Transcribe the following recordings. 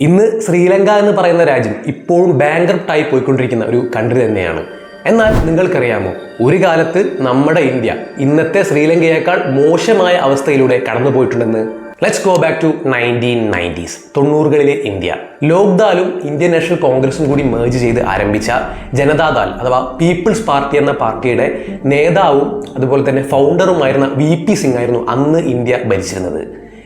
ഇന്ന് ശ്രീലങ്ക എന്ന് പറയുന്ന രാജ്യം ഇപ്പോഴും ബാങ്ക്രപ്റ്റ് പോയിക്കൊണ്ടിരിക്കുന്ന ഒരു കൺട്രി തന്നെയാണ്. എന്നാൽ നിങ്ങൾക്കറിയാമോ, ഒരു കാലത്ത് നമ്മുടെ ഇന്ത്യ ഇന്നത്തെ ശ്രീലങ്കയേക്കാൾ മോശമായ അവസ്ഥയിലൂടെ കടന്നു പോയിട്ടുണ്ടെന്ന്. Let's go back to 1990s. 90കളിലെ ഇന്ത്യ. ലോക്ദാലും ഇന്ത്യൻ നാഷണൽ കോൺഗ്രസും കൂടി മേർജ് ചെയ്ത് ആരംഭിച്ച ജനതാദൾ അഥവാ പീപ്പിൾസ് പാർട്ടി എന്ന പാർട്ടിയുടെ നേതാവും അതുപോലെ തന്നെ ഫൗണ്ടറുമായിരുന്ന VP സിംഗ് ആയിരുന്നു അന്ന് ഇന്ത്യ ഭരിച്ചിരുന്നത്.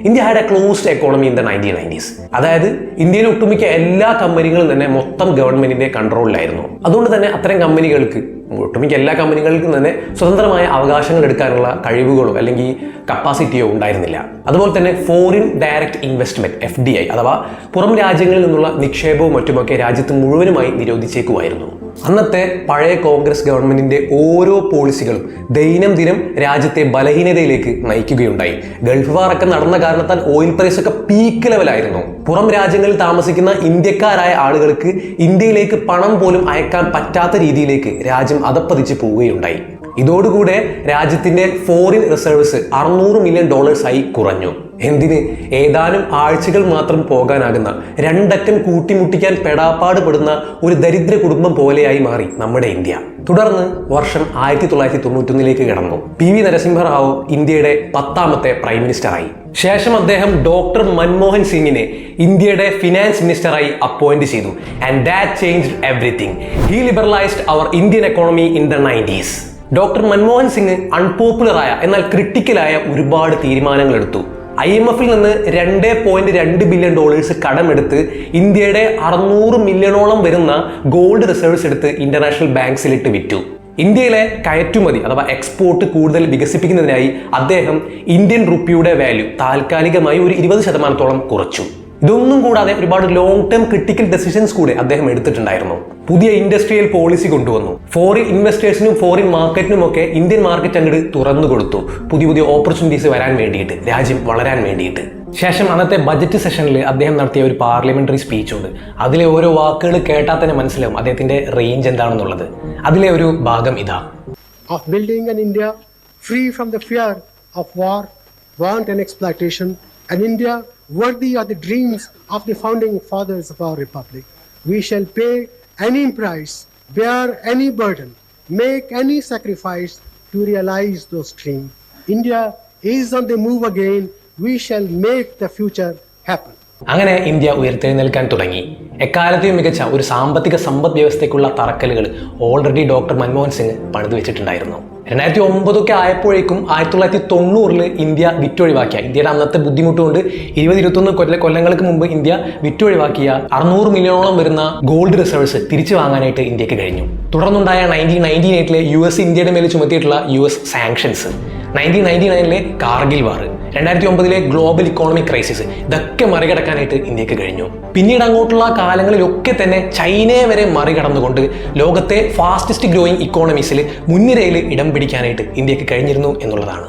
India had A closed economy in the 1990s. അതായത് ഇന്ത്യയിലെ ഒട്ടുമിക്ക എല്ലാ കമ്പനികളും തന്നെ മൊത്തം ഗവൺമെന്റിന്റെ കൺട്രോളിലായിരുന്നു. അതുകൊണ്ട് തന്നെ അത്തരം കമ്പനികൾക്ക്, ഒട്ടുമിക്ക എല്ലാ കമ്പനികൾക്കും തന്നെ സ്വതന്ത്രമായ അവകാശങ്ങൾ എടുക്കാനുള്ള കഴിവുകളോ അല്ലെങ്കിൽ കപ്പാസിറ്റിയോ ഉണ്ടായിരുന്നില്ല. അതുപോലെ തന്നെ ഫോറിൻ ഡയറക്റ്റ് ഇൻവെസ്റ്റ്മെന്റ് FDI അഥവാ പുറം രാജ്യങ്ങളിൽ നിന്നുള്ള നിക്ഷേപവും മറ്റുമൊക്കെ രാജ്യത്ത് മുഴുവനുമായി നിരോധിച്ചേക്കുമായിരുന്നു. അന്നത്തെ പഴയ കോൺഗ്രസ് ഗവൺമെന്റിന്റെ ഓരോ പോളിസികളും ദൈനംദിനം രാജ്യത്തെ ബലഹീനതയിലേക്ക് നയിക്കുകയുണ്ടായി. ഗൾഫ് വാറൊക്കെ നടന്ന കാരണത്താൽ ഓയിൽ പ്രൈസ് ഒക്കെ പീക്ക് ലെവലായിരുന്നു. പുറം രാജ്യങ്ങളിൽ താമസിക്കുന്ന ഇന്ത്യക്കാരായ ആളുകൾക്ക് ഇന്ത്യയിലേക്ക് പണം പോലും അയക്കാൻ പറ്റാത്ത രീതിയിലേക്ക് രാജ്യം അധപ്പതിച്ച് പോവുകയുണ്ടായി. ഇതോടുകൂടെ രാജ്യത്തിന്റെ ഫോറിൻ റിസർവ്സ് $600 മില്യൺ ആയി കുറഞ്ഞു. എന്തിന്? ഏതാനും ആഴ്ചകൾ മാത്രം പോകാനാകുന്ന, രണ്ടക്കം കൂട്ടിമുട്ടിക്കാൻ പെടാപ്പാട് പെടുന്ന ഒരു ദരിദ്ര കുടുംബം പോലെയായി മാറി നമ്മുടെ ഇന്ത്യ. തുടർന്ന് വർഷം 1991 കടന്നു. PV നരസിംഹറാവു ഇന്ത്യയുടെ 10ാമത്തെ പ്രൈം മിനിസ്റ്ററായി. ശേഷം അദ്ദേഹം ഡോക്ടർ മൻമോഹൻ സിംഗിനെ ഇന്ത്യയുടെ ഫിനാൻസ് മിനിസ്റ്ററായി അപ്പോയിന്റ് ചെയ്തു. And that changed everything. He liberalized our Indian economy in the 90s. Doctor Manmohan Singh അൺപോപ്പുലറായ എന്നാൽ ക്രിട്ടിക്കലായ ഒരുപാട് തീരുമാനങ്ങൾ എടുത്തു. IMFൽ നിന്ന് $2.2 ബില്യൺ കടമെടുത്ത് ഇന്ത്യയുടെ 600 മില്യണോളം വരുന്ന ഗോൾഡ് റിസർവ്സ് എടുത്ത് ഇന്റർനാഷണൽ ബാങ്ക്സിലിട്ട് വിറ്റു. ഇന്ത്യയിലെ കയറ്റുമതി അഥവാ എക്സ്പോർട്ട് കൂടുതൽ വികസിപ്പിക്കുന്നതിനായി അദ്ദേഹം ഇന്ത്യൻ റുപ്പിയുടെ വാല്യൂ താൽക്കാലികമായി ഒരു 20% കുറച്ചു. ഇതൊന്നും കൂടാതെ ഒരുപാട് ലോങ് ടേം ക്രിട്ടിക്കൽ ഡെസിഷൻസ് കൂടെ അദ്ദേഹം എടുത്തിട്ടുണ്ടായിരുന്നു. പുതിയ ഇൻഡസ്ട്രിയൽ പോളിസി കൊണ്ടുവന്നു. ഫോറിൻ ഇൻവെസ്റ്റേഴ്സിനും ഫോറിൻ മാർക്കറ്റിനും ഒക്കെ ഇന്ത്യൻ മാർക്കറ്റ് അങ്ങോട്ട് തുറന്നു കൊടുത്തു. പുതിയ ഓപ്പർച്യൂണിറ്റീസ് വരാൻ വേണ്ടിയിട്ട്, രാജ്യം വളരാൻ വേണ്ടിയിട്ട്. ശേഷം അന്നത്തെ ബജറ്റ് സെഷനിൽ അദ്ദേഹം നടത്തിയ ഒരു പാർലമെന്ററി സ്പീച്ച് ഉണ്ട്. അതിലെ ഓരോ വാക്കുകൾ കേട്ടാൽ തന്നെ മനസ്സിലാവും അദ്ദേഹത്തിന്റെ റേഞ്ച് എന്താണെന്നുള്ളത്. അതിലെ ഒരു ഭാഗം ഇതാ: of building an India free from the fear of war, want and exploitation, an India worthy of the dreams of the founding fathers of our republic. We shall pay any price, bear any burden, make any sacrifice to realize those dreams. India is on the move again. We shall make the future happen. അങ്ങനെ India ഉയർത്തെഴുന്നേൽക്കാൻ തുടങ്ങി. എക്കാലത്തെയും മികച്ച ഒരു സാമ്പത്തിക സമ്പദ് വ്യവസ്ഥയ്ക്കുള്ള തറക്കല്ലുകൾ already doctor Manmohan Singh പണിതു വെച്ചിട്ടുണ്ടായിരുന്നു. 2009 ആയപ്പോഴേക്കും 1990 ഇന്ത്യ വിറ്റൊഴിവാക്കിയ, ഇന്ത്യയുടെ അന്നത്തെ ബുദ്ധിമുട്ട് കൊണ്ട് 20-21 കൊല്ലങ്ങൾക്ക് മുമ്പ് ഇന്ത്യ വിറ്റൊഴിവാക്കിയ 600 മില്യണോളം വരുന്ന ഗോൾഡ് റിസർവ്സ് തിരിച്ചു വാങ്ങാനായിട്ട് ഇന്ത്യക്ക് കഴിഞ്ഞു. തുടർന്നുണ്ടായ 1998 US ഇന്ത്യയുടെ മേൽ ചുമത്തിയിട്ടുള്ള US സാങ്ഷൻസ്, 1999 കാർഗിൽ വാർ, 2009 ഗ്ലോബൽ ഇക്കോണമിക് ക്രൈസിസ്, ഇതൊക്കെ മറികടക്കാനായിട്ട് ഇന്ത്യക്ക് കഴിഞ്ഞു. പിന്നീട് അങ്ങോട്ടുള്ള കാലങ്ങളിലൊക്കെ തന്നെ ചൈനയെ വരെ മറികടന്നുകൊണ്ട് ലോകത്തെ ഫാസ്റ്റസ്റ്റ് ഗ്രോയിങ് ഇക്കോണമീസിൽ മുൻനിരയിൽ ഇടം പിടിക്കാനായിട്ട് ഇന്ത്യക്ക് കഴിഞ്ഞിരുന്നു എന്നുള്ളതാണ്.